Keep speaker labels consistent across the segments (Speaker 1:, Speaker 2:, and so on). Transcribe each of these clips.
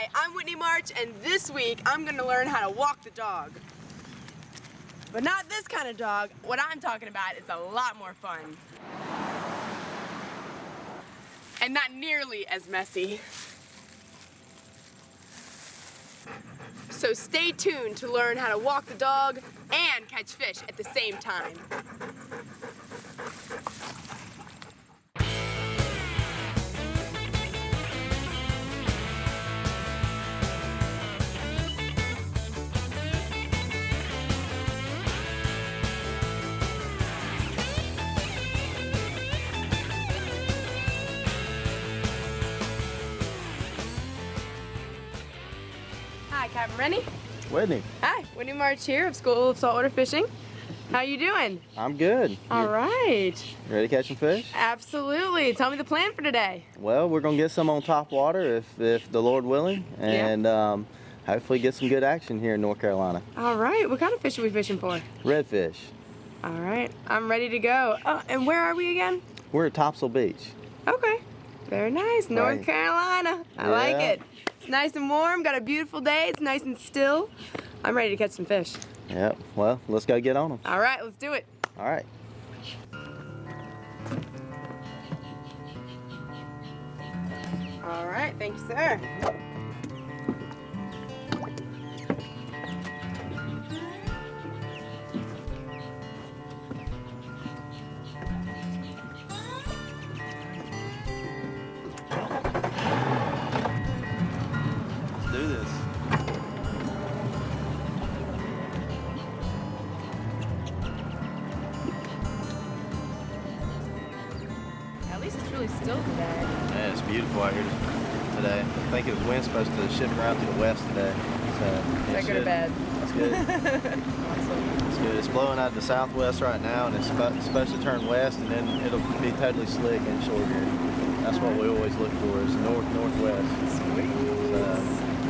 Speaker 1: Hi, I'm Whitney March, and this week I'm going to learn how to walk the dog. But not this kind of dog. What I'm talking about is a lot more fun. And not nearly as messy. So stay tuned to learn how to walk the dog and catch fish at the same time. Hi, Capt. Rennie.
Speaker 2: Whitney.
Speaker 1: Hi, Whitney March here of School of Saltwater Fishing. How you doing?
Speaker 2: I'm good.
Speaker 1: All right.
Speaker 2: Ready to catch some fish?
Speaker 1: Absolutely. Tell me the plan for today.
Speaker 2: Well, we're gonna get some on topwater if the Lord willing, and hopefully get some good action here in North Carolina.
Speaker 1: All right. What kind of fish are we fishing for?
Speaker 2: Redfish.
Speaker 1: All right. I'm ready to go. Oh, and where are we again?
Speaker 2: We're at Topsail Beach.
Speaker 1: Okay. Very nice. North
Speaker 2: Right.
Speaker 1: Carolina. I like it. It's nice and warm. Got a beautiful day. It's nice and still. I'm ready to catch some fish.
Speaker 2: Yep. Well, let's go get on them.
Speaker 1: All right. Let's do it.
Speaker 2: All right.
Speaker 1: All right. Thank you, sir.
Speaker 2: Let's do this.
Speaker 1: At least it's really still today.
Speaker 2: Yeah, it's beautiful out here today. I think the wind's supposed to shift around to the west today. So
Speaker 1: Should I go to bed?
Speaker 2: That's good.
Speaker 1: Awesome.
Speaker 2: It's good. It's blowing out of the southwest right now, and it's supposed to turn west, and then it'll be totally slick inshore here. That's what we always look for, is northwest.
Speaker 1: Sweet.
Speaker 2: So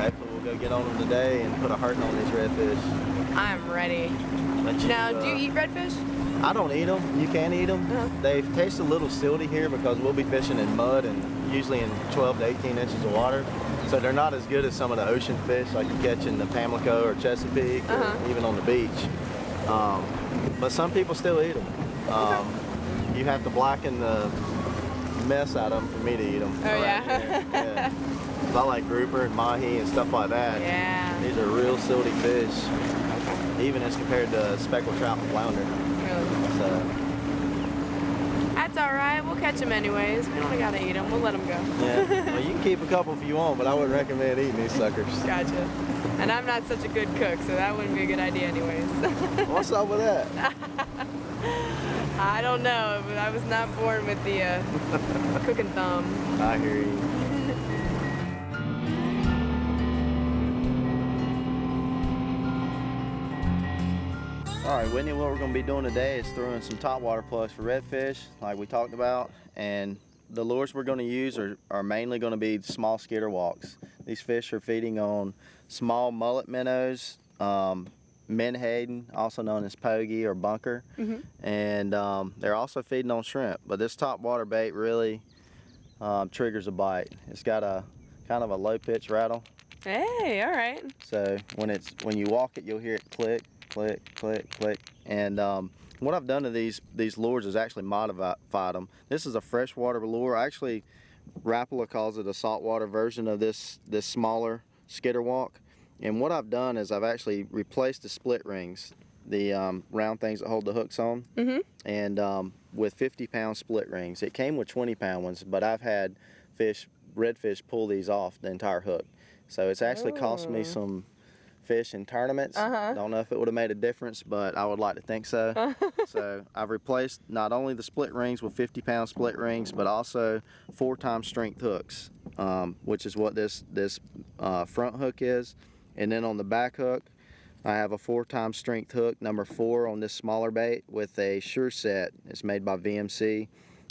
Speaker 2: hopefully we'll go get on them today and put a hurting on these redfish.
Speaker 1: I'm ready. Now, do you eat redfish?
Speaker 2: I don't eat them. You can eat them.
Speaker 1: Uh-huh.
Speaker 2: They taste a little silty here because we'll be fishing in mud and usually in 12 to 18 inches of water. So they're not as good as some of the ocean fish like you catch in the Pamlico or Chesapeake or even on the beach. But some people still eat them. You have to blacken the mess out of them for me to eat them.
Speaker 1: Oh, yeah?
Speaker 2: Yeah. 'Cause I like grouper and mahi and stuff like that.
Speaker 1: Yeah.
Speaker 2: These are real silty fish, even as compared to speckled trout and flounder.
Speaker 1: Really?
Speaker 2: So,
Speaker 1: That's all right. We'll catch them anyways. We don't gotta eat them. We'll let them go.
Speaker 2: yeah. Well, you can keep a couple if you want, but I wouldn't recommend eating these suckers.
Speaker 1: Gotcha. And I'm not such a good cook, so that wouldn't be a good idea anyways.
Speaker 2: What's up with that?
Speaker 1: I don't know, but I was not born with the cooking thumb.
Speaker 2: I hear you. All right, Whitney, what we're going to be doing today is throwing some topwater plugs for redfish, like we talked about, and the lures we're going to use are mainly going to be small skitter walks. These fish are feeding on small mullet minnows, menhaden, also known as pogie or bunker, and they're also feeding on shrimp. But this topwater bait really triggers a bite. It's got a kind of a low pitch rattle.
Speaker 1: Hey, all right.
Speaker 2: So when you walk it, you'll hear it click, click, click, click. And what I've done to these lures is actually modified them. This is a freshwater lure. Actually, Rapala calls it a saltwater version of this smaller skitter walk. And what I've done is I've actually replaced the split rings, the round things that hold the hooks on, and with 50-pound split rings. It came with 20-pound ones, but I've had redfish pull these off the entire hook. So it's actually cost me some fish in tournaments. Don't know if it would have made a difference, but I would like to think so. So I've replaced not only the split rings with 50-pound split rings, but also 4x strength hooks, which is what this front hook is. And then on the back hook, I have a 4x strength hook, number 4 on this smaller bait with a Sure Set. It's made by VMC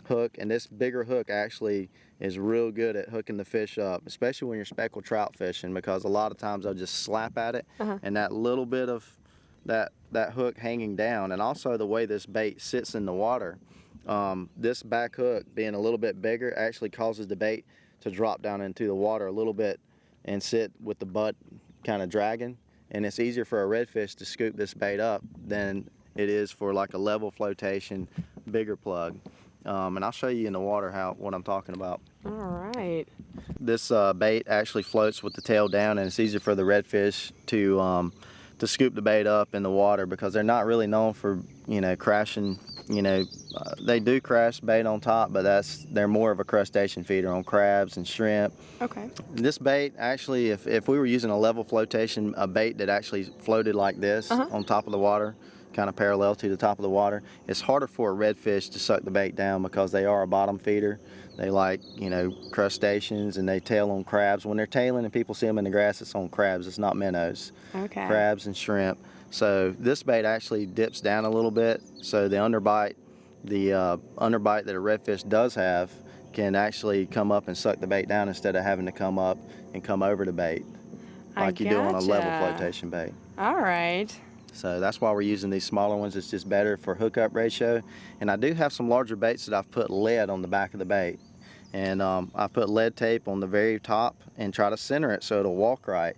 Speaker 2: hook, and this bigger hook actually is real good at hooking the fish up, especially when you're speckled trout fishing, because a lot of times I'll just slap at it and that little bit of that hook hanging down, and also the way this bait sits in the water, this back hook being a little bit bigger actually causes the bait to drop down into the water a little bit and sit with the butt kind of dragging, and it's easier for a redfish to scoop this bait up than it is for like a level flotation bigger plug. And I'll show you in the water what I'm talking about.
Speaker 1: All right.
Speaker 2: This bait actually floats with the tail down, and it's easier for the redfish to scoop the bait up in the water because they're not really known for, you know, crashing. You know, they do crash bait on top, but they're more of a crustacean feeder on crabs and shrimp.
Speaker 1: Okay.
Speaker 2: This bait actually, if we were using a level flotation, a bait that actually floated like this on top of the water, kind of parallel to the top of the water, it's harder for a redfish to suck the bait down because they are a bottom feeder. They like, you know, crustaceans, and they tail on crabs. When they're tailing and people see them in the grass, it's on crabs, it's not minnows.
Speaker 1: Okay.
Speaker 2: Crabs and shrimp. So this bait actually dips down a little bit, so the underbite that a redfish does have can actually come up and suck the bait down instead of having to come up and come over the bait like you do on a level flotation bait.
Speaker 1: All right.
Speaker 2: So that's why we're using these smaller ones. It's just better for hookup ratio. And I do have some larger baits that I've put lead on the back of the bait. And I put lead tape on the very top and try to center it so it'll walk right.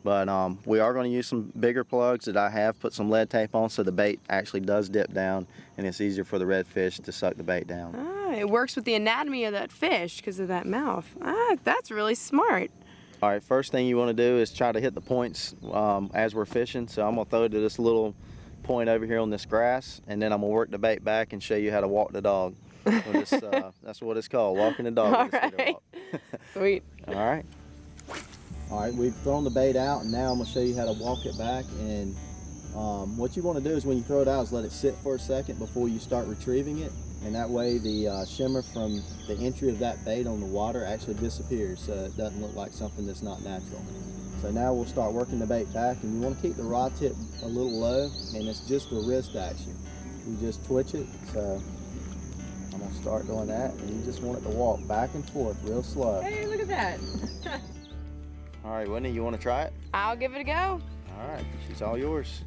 Speaker 2: But we are going to use some bigger plugs that I have put some lead tape on so the bait actually does dip down and it's easier for the redfish to suck the bait down.
Speaker 1: Ah, it works with the anatomy of that fish because of that mouth. Ah, that's really smart.
Speaker 2: All right, first thing you want to do is try to hit the points as we're fishing. So I'm going to throw it to this little point over here on this grass, and then I'm going to work the bait back and show you how to walk the dog. That's what it's called, walking the dog.
Speaker 1: All right. Sweet.
Speaker 2: All right. All right, we've thrown the bait out, and now I'm going to show you how to walk it back. And what you want to do is when you throw it out is let it sit for a second before you start retrieving it. And that way the shimmer from the entry of that bait on the water actually disappears, so it doesn't look like something that's not natural. So now we'll start working the bait back, and you want to keep the rod tip a little low, and it's just a wrist action. You just twitch it, so I'm going to start doing that, and you just want it to walk back and forth real slow.
Speaker 1: Hey, look at that.
Speaker 2: All right, Whitney, you want to try it?
Speaker 1: I'll give it a go.
Speaker 2: All right, she's all yours.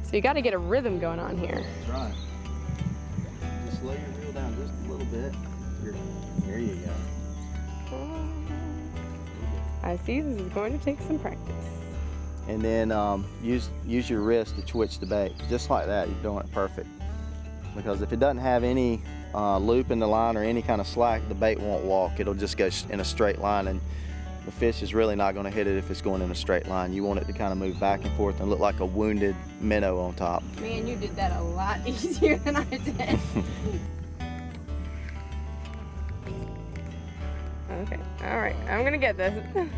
Speaker 1: So you got to get a rhythm going on here.
Speaker 2: That's right. Just slow your reel down just a little bit. There you go.
Speaker 1: I see this is going to take some practice.
Speaker 2: And then use your wrist to twitch the bait. Just like that, you're doing it perfect. Because if it doesn't have any loop in the line or any kind of slack, the bait won't walk. It'll just go in a straight line, and the fish is really not going to hit it if it's going in a straight line. You want it to kind of move back and forth and look like a wounded minnow on top.
Speaker 1: Man, you did that a lot easier than I did. Okay, all right, I'm gonna get this.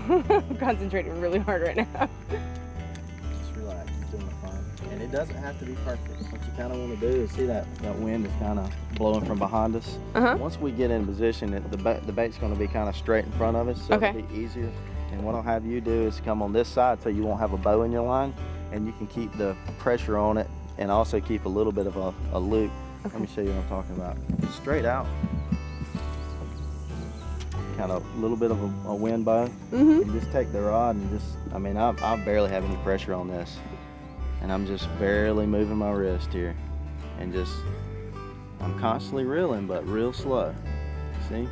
Speaker 1: I'm concentrating really hard right now.
Speaker 2: Just relax, you're doing it fine. And it doesn't have to be perfect. What you kind of want to do is see that wind is kind of blowing from behind us. Once we get in position, the bait's going to be kind of straight in front of us, so it'll be easier. And what I'll have you do is come on this side so you won't have a bow in your line, and you can keep the pressure on it and also keep a little bit of a loop. Let me show you what I'm talking about. Straight out. Kind of a little bit of a wind bow, and just take the rod and just, I mean, I barely have any pressure on this, and I'm just barely moving my wrist here, and just, I'm constantly reeling, but real slow. See?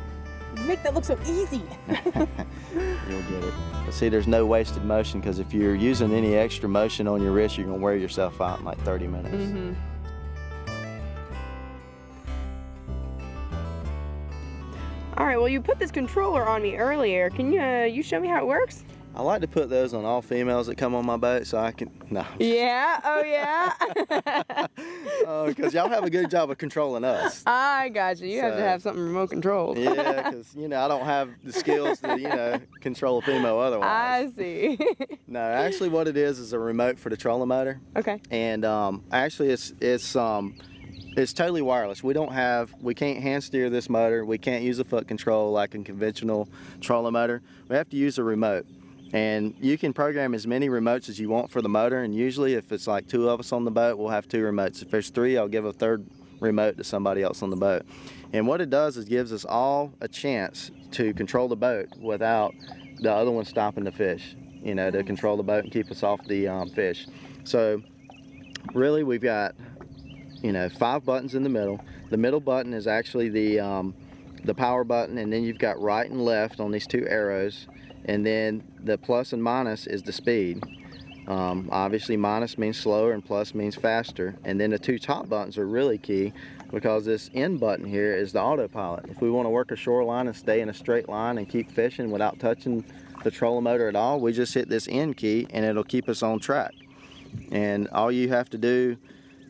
Speaker 1: You make that look so easy.
Speaker 2: You'll get it. But see, there's no wasted motion, because if you're using any extra motion on your wrist, you're gonna wear yourself out in like 30 minutes.
Speaker 1: All right, well, you put this controller on me earlier. Can you show me how it works?
Speaker 2: I like to put those on all females that come on my boat so I can, no.
Speaker 1: Yeah, oh yeah?
Speaker 2: Oh, because y'all have a good job of controlling us.
Speaker 1: I got you. You have to have something remote controlled.
Speaker 2: Yeah, because, you know, I don't have the skills to, you know, control a female otherwise.
Speaker 1: I see.
Speaker 2: No, actually what it is a remote for the trolling motor.
Speaker 1: Okay.
Speaker 2: And actually it's totally wireless. We can't hand steer this motor. We can't use a foot control like a conventional trolling motor. We have to use a remote. And you can program as many remotes as you want for the motor, and usually if it's like 2 of us on the boat, we'll have 2 remotes. If there's 3, I'll give a 3rd remote to somebody else on the boat. And what it does is gives us all a chance to control the boat without the other one stopping the fish. you know, to control the boat and keep us off the fish. So really we've got, you know, 5 buttons in the middle. The middle button is actually the power button, and then you've got right and left on these 2 arrows, and then the plus and minus is the speed. Obviously minus means slower and plus means faster, and then the 2 top buttons are really key because this end button here is the autopilot. If we want to work a shoreline and stay in a straight line and keep fishing without touching the trolling motor at all, we just hit this end key and it'll keep us on track. And all you have to do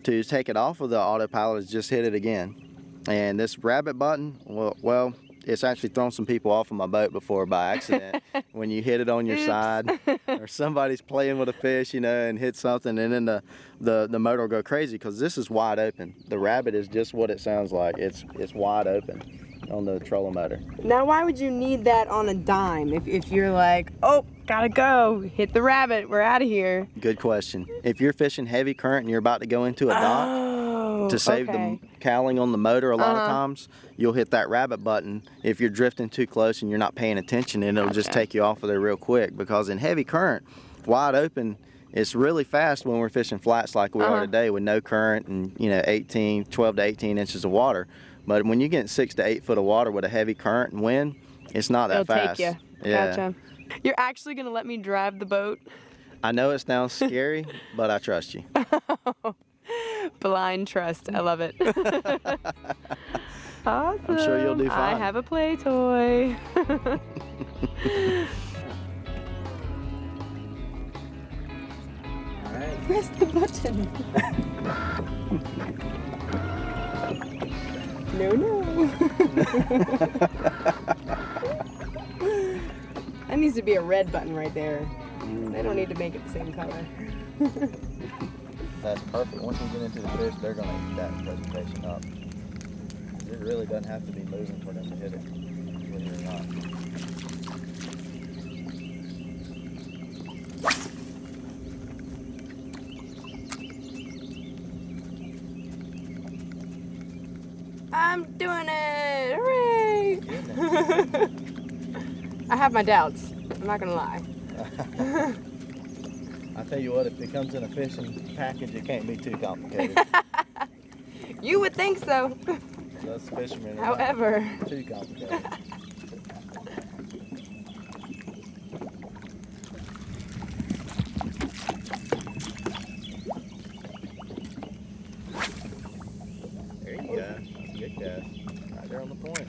Speaker 2: to take it off of the autopilot is just hit it again. And this rabbit button, well, it's actually thrown some people off of my boat before by accident. When you hit it on your side, or somebody's playing with a fish, you know, and hit something, and then the motor will go crazy because this is wide open. The rabbit is just what it sounds like. It's wide open on the trolling motor.
Speaker 1: Now, why would you need that on a dime if you're like, oh, gotta go, hit the rabbit, we're out of here?
Speaker 2: Good question. If you're fishing heavy current and you're about to go into a dock, to save the cowling on the motor a lot of times, you'll hit that rabbit button if you're drifting too close and you're not paying attention, and it'll just take you off of there real quick, because in heavy current, wide open, it's really fast when we're fishing flats like we are today with no current and, you know, 12 to 18 inches of water. But when you get 6 to 8 foot of water with a heavy current and wind, it's not that fast.
Speaker 1: It'll take you.
Speaker 2: Yeah.
Speaker 1: Gotcha. You're actually gonna let me drive the boat?
Speaker 2: I know it sounds scary, but I trust you.
Speaker 1: Blind trust. I love it. Awesome.
Speaker 2: I'm sure you'll do fine.
Speaker 1: I have a play toy.
Speaker 2: All right.
Speaker 1: Press the button. No. That needs to be a red button right there. They don't need to make it the same color.
Speaker 2: That's perfect. Once we get into the fish, they're going to eat that presentation up. It really doesn't have to be moving for them to hit it when you're not.
Speaker 1: I'm doing it! Hooray! I have my doubts. I'm not gonna lie.
Speaker 2: I tell you what, if it comes in a fishing package, it can't be too complicated.
Speaker 1: You would think so.
Speaker 2: Those fishermen are
Speaker 1: However,
Speaker 2: not too complicated. There you go. Good cast. Right there on the point.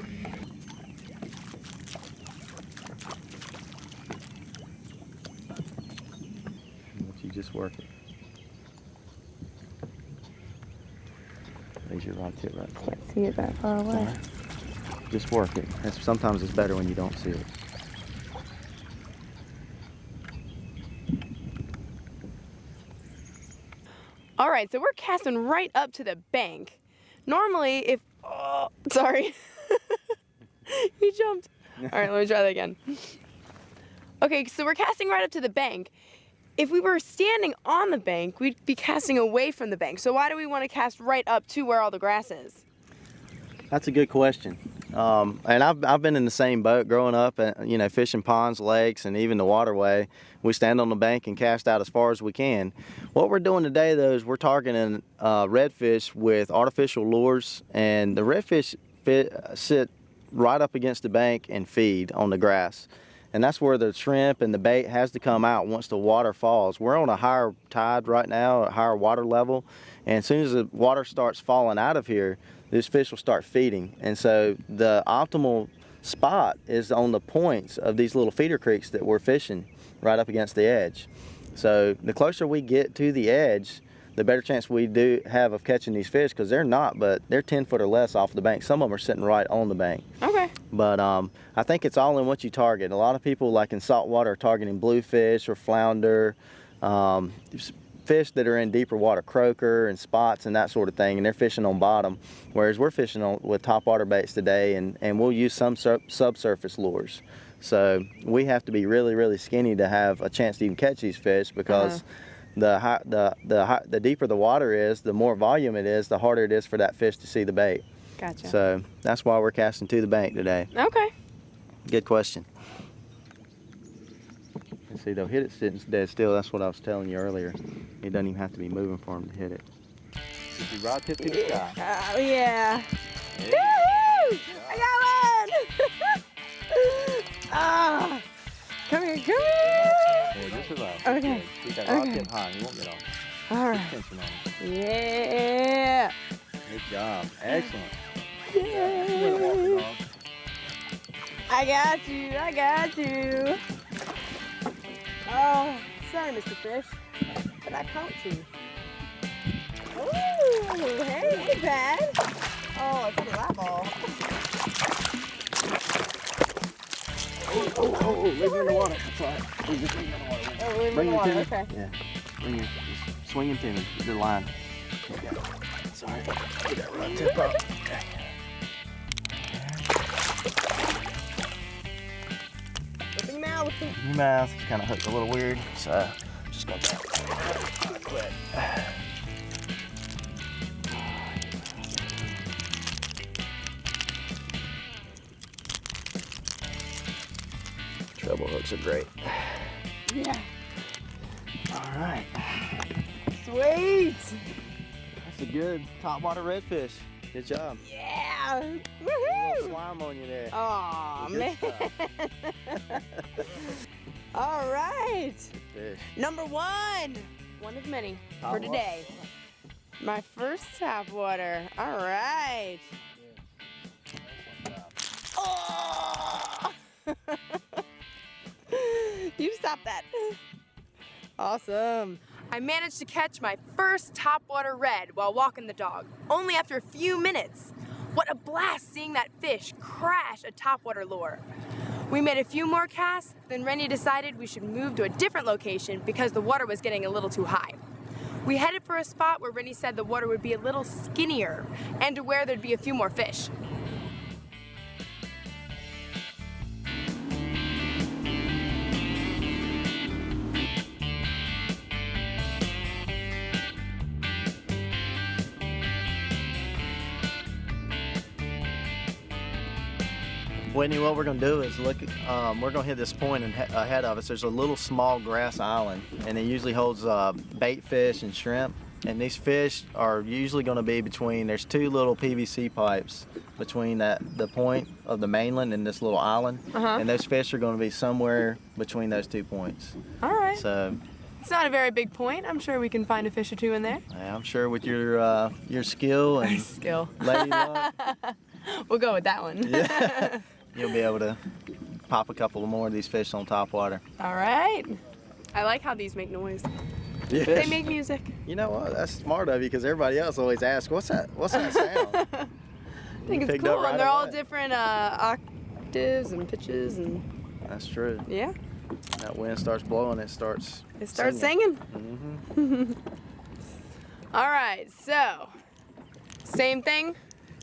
Speaker 2: You just work it. Raise your rod tip right there.
Speaker 1: can't see it that far away.
Speaker 2: Right. Just work it. Sometimes it's better when you don't see it.
Speaker 1: All right, so we're casting right up to the bank. Normally, oh, sorry. He jumped. All right, let me try that again. Okay, so we're casting right up to the bank. If we were standing on the bank, we'd be casting away from the bank. So why do we want to cast right up to where all the grass is?
Speaker 2: That's a good question. And I've been in the same boat growing up, you know, fishing ponds, lakes, and even the waterway. We stand on the bank and cast out as far as we can. What we're doing today, though, is we're targeting redfish with artificial lures, and the redfish sit right up against the bank and feed on the grass. And that's where the shrimp and the bait has to come out once the water falls. We're on a higher tide right now, a higher water level, and as soon as the water starts falling out of here, this fish will start feeding. And so the optimal spot is on the points of these little feeder creeks that we're fishing right up against the edge. So the closer we get to the edge, the better chance we do have of catching these fish, because they're 10 foot or less off the bank. Some of them are sitting right on the bank.
Speaker 1: Okay.
Speaker 2: But I think it's all in what you target. A lot of people, like in saltwater, are targeting bluefish or flounder, fish that are in deeper water, croaker and spots and that sort of thing, and they're fishing on bottom, whereas we're fishing with topwater baits today, and we'll use some subsurface lures. So we have to be really, really skinny to have a chance to even catch these fish, because the deeper the water is, the more volume it is, the harder it is for that fish to see the bait.
Speaker 1: Gotcha.
Speaker 2: So that's why we're casting to the bank today.
Speaker 1: Okay.
Speaker 2: Good question. See, they'll hit it sitting dead still. That's what I was telling you earlier. It doesn't even have to be moving for them to hit it. Should be right tip to the sky.
Speaker 1: Oh, yeah.
Speaker 2: Yeah.
Speaker 1: Woo! I got one! Ah! Come here, come here!
Speaker 2: Yeah, just about.
Speaker 1: Okay.
Speaker 2: Keep that rod
Speaker 1: Okay.
Speaker 2: tip high. You won't get off.
Speaker 1: All right.
Speaker 2: Tension on it.
Speaker 1: Yeah!
Speaker 2: Good job. Excellent.
Speaker 1: Yeah. I got you, I got you. Oh, sorry, Mr. Fish, but I caught you. Ooh, hey, Pat. Oh, it's a lap ball.
Speaker 2: Oh, leave it in the water. That's all right. Leave it in the water.
Speaker 1: Oh, we're in
Speaker 2: Bring
Speaker 1: the
Speaker 2: your
Speaker 1: water,
Speaker 2: tennis.
Speaker 1: okay.
Speaker 2: Yeah. Bring your, just swing and tennis. Good line. Sorry. Get that rod tip up.
Speaker 1: Open your mouth.
Speaker 2: Your mouth kind of hooked a little weird, so just gonna grab it quick. Treble hooks are great.
Speaker 1: Yeah.
Speaker 2: All right.
Speaker 1: Sweet.
Speaker 2: That's a good topwater redfish. Good job.
Speaker 1: Yeah.
Speaker 2: A little
Speaker 1: Woohoo.
Speaker 2: slime on you there.
Speaker 1: Aw,
Speaker 2: Good
Speaker 1: man.
Speaker 2: stuff.
Speaker 1: All right.
Speaker 2: Fish.
Speaker 1: Number one. One of many for
Speaker 2: Topwater.
Speaker 1: today. My first topwater. All right. Oh! You stop that. Awesome. I managed to catch my first topwater red while walking the dog, only after a few minutes. What a blast seeing that fish crash a topwater lure. We made a few more casts, then Rennie decided we should move to a different location because the water was getting a little too high. We headed for a spot where Rennie said the water would be a little skinnier and to where there'd be a few more fish.
Speaker 2: Whitney, what we're gonna do is look. We're gonna hit this point ahead of us. There's a little small grass island, and it usually holds bait fish and shrimp. And these fish are usually gonna be between. There's two little PVC pipes between the point of the mainland and this little island, and those fish are gonna be somewhere between those 2 points.
Speaker 1: All right.
Speaker 2: So
Speaker 1: It's not a very big point. I'm sure we can find a fish or two in there.
Speaker 2: I'm sure with your skill and
Speaker 1: Skill.
Speaker 2: lady luck,
Speaker 1: We'll go with that one.
Speaker 2: yeah, you'll be able to pop a couple more of these fish on topwater.
Speaker 1: All right. I like how these make noise.
Speaker 2: Yes.
Speaker 1: They make music.
Speaker 2: You know what? That's smart of you because everybody else always asks, "What's that? What's that sound?"
Speaker 1: I think it's
Speaker 2: picked
Speaker 1: cool,
Speaker 2: up right
Speaker 1: and they're all
Speaker 2: away.
Speaker 1: different octaves and pitches, and
Speaker 2: That's true.
Speaker 1: yeah,
Speaker 2: That wind starts blowing, it starts.
Speaker 1: it starts singing.
Speaker 2: Mm-hmm.
Speaker 1: All right, so same thing.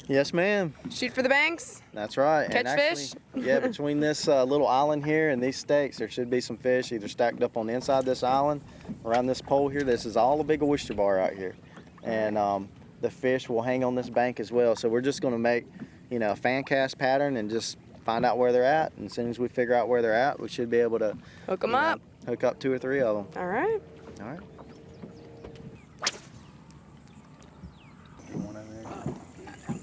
Speaker 2: Yes, ma'am.
Speaker 1: Shoot for the banks.
Speaker 2: That's right.
Speaker 1: Catch
Speaker 2: and actually,
Speaker 1: fish?
Speaker 2: Yeah, between this little island here and these stakes, there should be some fish either stacked up on the inside of this island, around this pole here. This is all a big oyster bar out here, and the fish will hang on this bank as well. So we're just going to make, a fan cast pattern and just find out where they're at. And as soon as we figure out where they're at, we should be able to
Speaker 1: Hook them up.
Speaker 2: hook up 2 or 3 of them.
Speaker 1: All right.
Speaker 2: All right. One over there.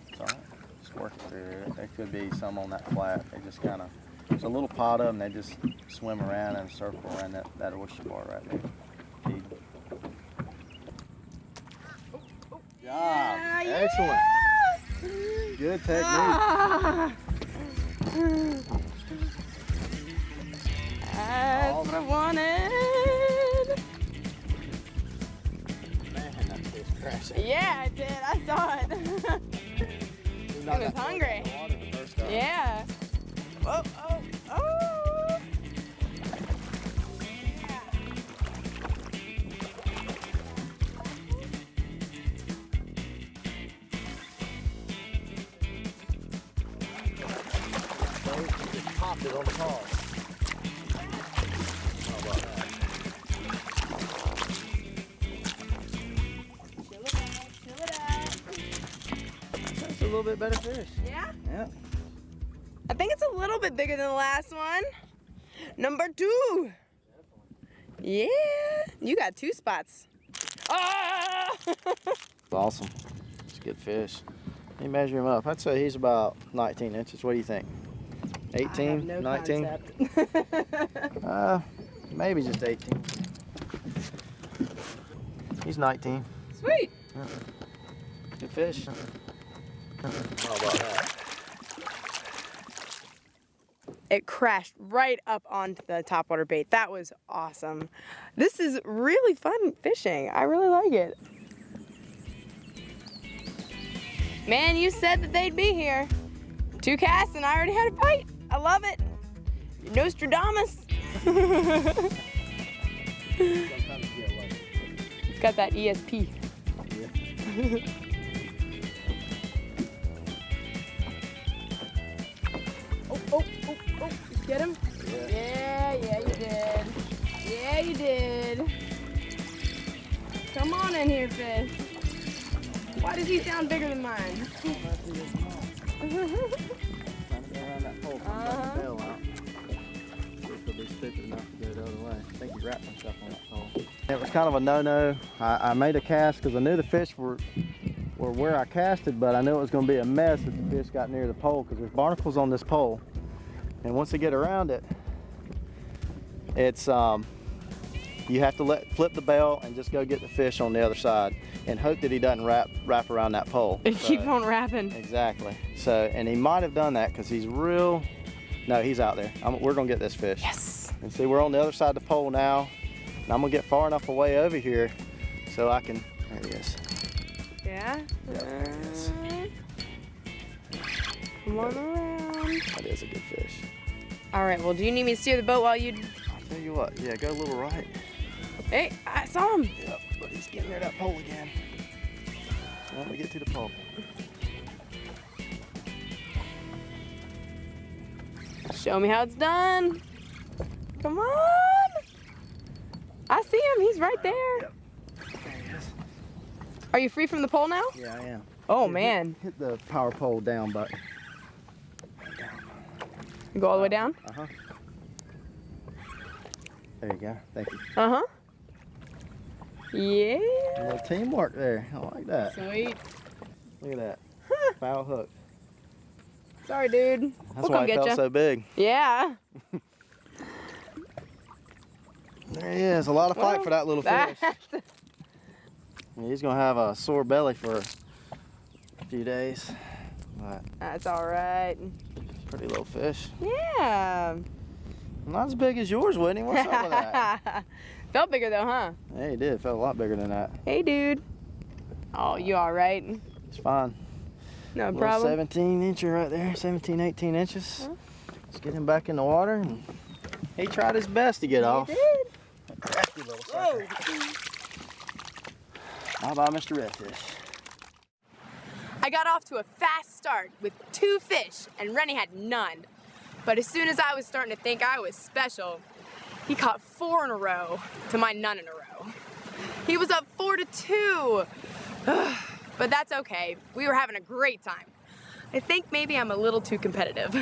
Speaker 2: It's all right. Just work it through. There could be some on that flat. They just kind of, there's a little pot of them. They just swim around in a circle around that oyster bar right there. Feed.
Speaker 1: Yeah,
Speaker 2: Excellent. Good technique.
Speaker 1: Ah. That's what I wanted.
Speaker 2: Man, that fish crashing.
Speaker 1: Yeah, I did. I saw it. He was hungry. Yeah. Oh, oh, oh.
Speaker 2: Just popped it on the call. How about that?
Speaker 1: Chill it out. Chill it out.
Speaker 2: That's a little bit better fish.
Speaker 1: Yeah?
Speaker 2: Yeah.
Speaker 1: I think it's a little bit bigger than the last one. Number 2. Yeah, you got 2 spots. Ah!
Speaker 2: Awesome. It's a good fish. Let me measure him up. I'd say he's about 19 inches. What do you think? 18,
Speaker 1: I have no
Speaker 2: 19?
Speaker 1: concept.
Speaker 2: Maybe just 18. He's 19.
Speaker 1: Sweet.
Speaker 2: Good fish. How about that?
Speaker 1: It crashed right up onto the topwater bait. That was awesome. This is really fun fishing. I really like it. Man, you said that they'd be here. 2 casts and I already had a bite. I love it. Nostradamus. It's got that ESP. Oh, get him? Yeah, you did. Yeah, you did. Come on in here, fish. Why does he sound bigger than mine?
Speaker 2: It was kind of a no-no. I made a cast because I knew the fish were where I casted, but I knew it was going to be a mess if the fish got near the pole because there's barnacles on this pole. And once they get around it, it's you have to flip the bell and just go get the fish on the other side and hope that he doesn't wrap around that pole.
Speaker 1: And keep on wrapping.
Speaker 2: Exactly. So, and he might have done that because he's real. No, he's out there. We're gonna get this fish.
Speaker 1: Yes.
Speaker 2: And see, we're on the other side of the pole now, and I'm gonna get far enough away over here so I can. There he is.
Speaker 1: Yeah.
Speaker 2: Yep, there he is.
Speaker 1: Come on around.
Speaker 2: That is a good fish.
Speaker 1: All right. Well, do you need me to steer the boat while you?
Speaker 2: I'll tell you what. Yeah, go a little right.
Speaker 1: Hey, I saw him.
Speaker 2: Yep, but he's getting near that pole again. Let me get to the pole.
Speaker 1: Show me how it's done. Come on. I see him. He's right there.
Speaker 2: Yep. There he is.
Speaker 1: Are you free from the pole now?
Speaker 2: Yeah, I am.
Speaker 1: Oh, man.
Speaker 2: Hit the power pole down button.
Speaker 1: You go all the way down?
Speaker 2: Uh-huh. There you go. Thank you.
Speaker 1: Uh-huh. Yeah.
Speaker 2: A little teamwork there. I like that.
Speaker 1: Sweet.
Speaker 2: Look at that. Foul hook.
Speaker 1: Sorry, dude.
Speaker 2: That's
Speaker 1: We'll
Speaker 2: why
Speaker 1: come
Speaker 2: it
Speaker 1: get
Speaker 2: felt
Speaker 1: ya.
Speaker 2: so big.
Speaker 1: Yeah.
Speaker 2: There he is. A lot of fight
Speaker 1: Well,
Speaker 2: for that little fish. He's going to have a sore belly for a few days. But
Speaker 1: That's all right.
Speaker 2: pretty little fish.
Speaker 1: Yeah.
Speaker 2: Not as big as yours, Whitney. What's up with that?
Speaker 1: Felt bigger though, huh?
Speaker 2: Yeah, he did. It felt a lot bigger than that.
Speaker 1: Hey, dude. Oh, you all right?
Speaker 2: It's fine.
Speaker 1: No
Speaker 2: Little
Speaker 1: problem.
Speaker 2: 17 incher right there. 17, 18 inches.
Speaker 1: Huh?
Speaker 2: Let's get him back in the water. And he tried his best to get off.
Speaker 1: He did.
Speaker 2: Crafty little sucker. How about Mr. Redfish?
Speaker 1: I got off to a fast start with 2 fish, and Rennie had none. But as soon as I was starting to think I was special, he caught 4 in a row to my none in a row. He was up 4-2. But that's okay. We were having a great time. I think maybe I'm a little too competitive.